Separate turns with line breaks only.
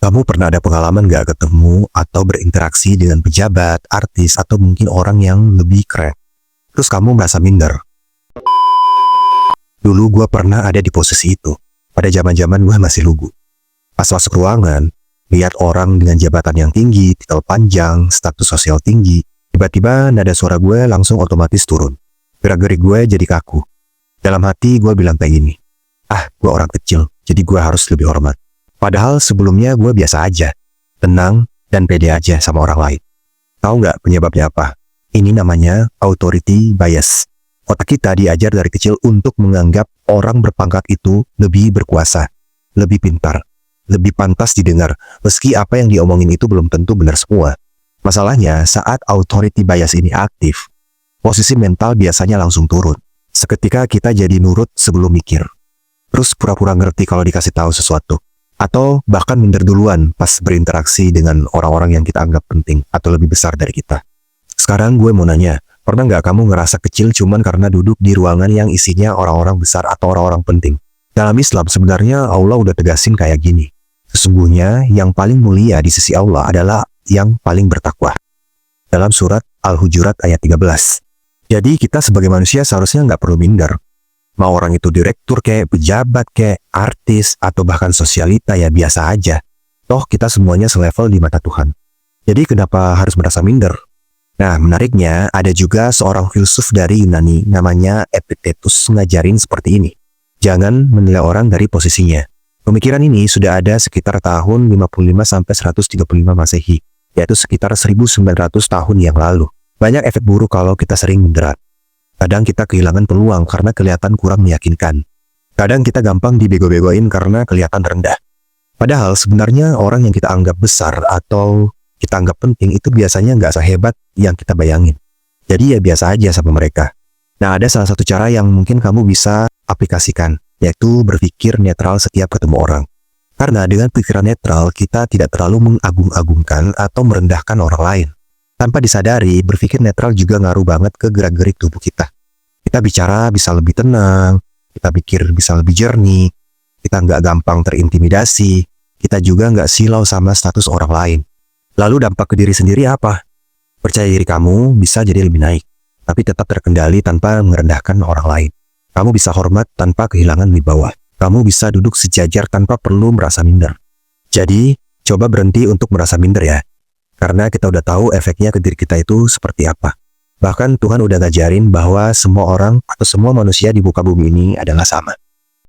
Kamu pernah ada pengalaman nggak ketemu atau berinteraksi dengan pejabat, artis, atau mungkin orang yang lebih keren? Terus kamu merasa minder? Dulu gue pernah ada di posisi itu. Pada zaman-zaman gue masih lugu. Pas masuk ruangan, lihat orang dengan jabatan yang tinggi, titel panjang, status sosial tinggi, tiba-tiba nada suara gue langsung otomatis turun. Gerak-gerik gue jadi kaku. Dalam hati gue bilang kayak gini, gue orang kecil, jadi gue harus lebih hormat. Padahal sebelumnya gue biasa aja, tenang dan pede aja sama orang lain. Tahu nggak penyebabnya apa? Ini namanya authority bias. Otak kita diajar dari kecil untuk menganggap orang berpangkat itu lebih berkuasa, lebih pintar, lebih pantas didengar, meski apa yang diomongin itu belum tentu benar semua. Masalahnya, saat authority bias ini aktif, posisi mental biasanya langsung turun. Seketika kita jadi nurut sebelum mikir. Terus pura-pura ngerti kalau dikasih tahu sesuatu. Atau bahkan minder duluan pas berinteraksi dengan orang-orang yang kita anggap penting atau lebih besar dari kita. Sekarang gue mau nanya, pernah nggak kamu ngerasa kecil cuman karena duduk di ruangan yang isinya orang-orang besar atau orang-orang penting? Dalam Islam sebenarnya Allah udah tegasin kayak gini. Sesungguhnya yang paling mulia di sisi Allah adalah yang paling bertakwa. Dalam surat Al-Hujurat ayat 13. Jadi kita sebagai manusia seharusnya nggak perlu minder. Mau orang itu direktur kayak pejabat kayak artis atau bahkan sosialita ya biasa aja. Toh kita semuanya selevel di mata Tuhan. Jadi kenapa harus merasa minder? Nah menariknya ada juga seorang filsuf dari Yunani namanya Epictetus ngajarin seperti ini. Jangan menilai orang dari posisinya. Pemikiran ini sudah ada sekitar tahun 55-135 Masehi, yaitu sekitar 1900 tahun yang lalu. Banyak efek buruk kalau kita sering minderan. Kadang kita kehilangan peluang karena kelihatan kurang meyakinkan. Kadang kita gampang dibego-begoin karena kelihatan rendah. Padahal sebenarnya orang yang kita anggap besar atau kita anggap penting itu biasanya nggak sehebat yang kita bayangin. Jadi ya biasa aja sama mereka. Nah ada salah satu cara yang mungkin kamu bisa aplikasikan, yaitu berpikir netral setiap ketemu orang. Karena dengan pikiran netral kita tidak terlalu mengagung-agungkan atau merendahkan orang lain. Tanpa disadari, berpikir netral juga ngaruh banget ke gerak-gerik tubuh kita. Kita bicara bisa lebih tenang, kita pikir bisa lebih jernih, kita nggak gampang terintimidasi, kita juga nggak silau sama status orang lain. Lalu dampak ke diri sendiri apa? Percaya diri kamu bisa jadi lebih naik, tapi tetap terkendali tanpa merendahkan orang lain. Kamu bisa hormat tanpa kehilangan wibawa. Kamu bisa duduk sejajar tanpa perlu merasa minder. Jadi, coba berhenti untuk merasa minder ya. Karena kita udah tahu efeknya ke diri kita itu seperti apa. Bahkan Tuhan udah ngajarin bahwa semua orang atau semua manusia di muka bumi ini adalah sama.